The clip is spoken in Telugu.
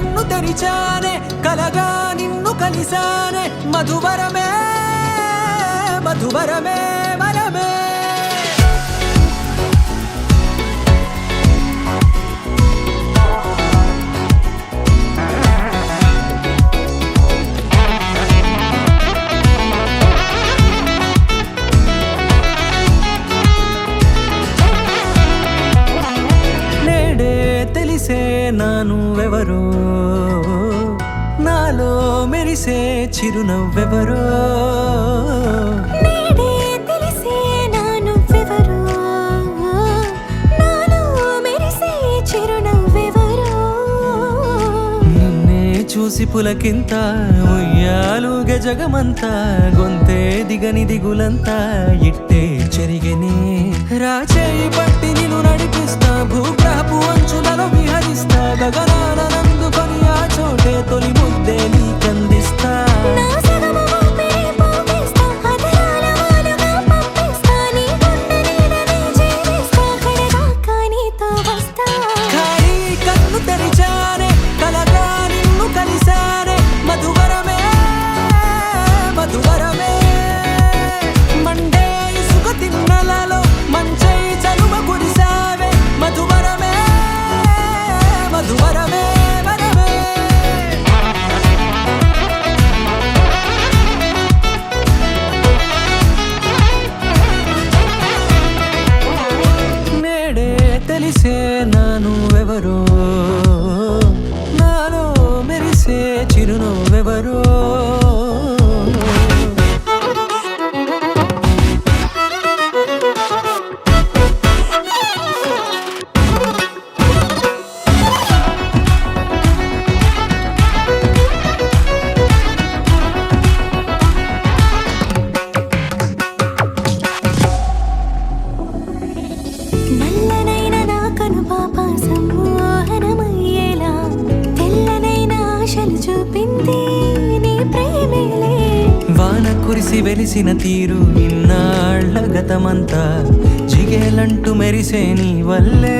కన్ను తెరిచానే కలగా నిన్ను కలిసానే మధువరమే మధువరమే వరమే తెలిసే నానువెవరో నాలో మెరిసే చిరునవ్వెవరో నేడే తెలిసే నానువెవరో నాలో మెరిసే చిరునవ్వెవరో నిన్నే చూసి పులకింత ఉయ్యాలుగే జగమంతా గొంతే దిగని దిగులంతా ఇట్టే చెరిగనే రాచేయి పట్టి నిన్ను నడిపిస్తా భూగ్రహపు అంచులలో విహరిస్తా గగనాన నందుకొని ఆ చోటే తొలి ముద్దే నీకందిస్తా నా సగము ఊపిరి పోగిస్తా అదరాల వాలుగా పంపిస్తా నీ గుండె నీడనే జీవిస్తా కడదాకా నీతో వస్తా ఖాళీ కన్ను తెరిచానే కలగా నిన్ను కలిసానే మధువరమే మధువరమే మండే ఇసుక తిన్నలలో మంచై చలువ కురిసావే మధువరమే మధువరమే వరమే నేడే తెలిసే నానువెవరో నాలో మెరిసే చిరునవ్వెవరో నల్లనైన నా కనుపాప సమ్మోహనమయ్యేలా తెల్లనైన ఆశలు చూపింది నీ ప్రేమేలే వాన కురిసి వెలిసిన తీరు ఇన్నాళ్ల గతమంతా జిగేలంటూ మెరిసే నీ వల్లే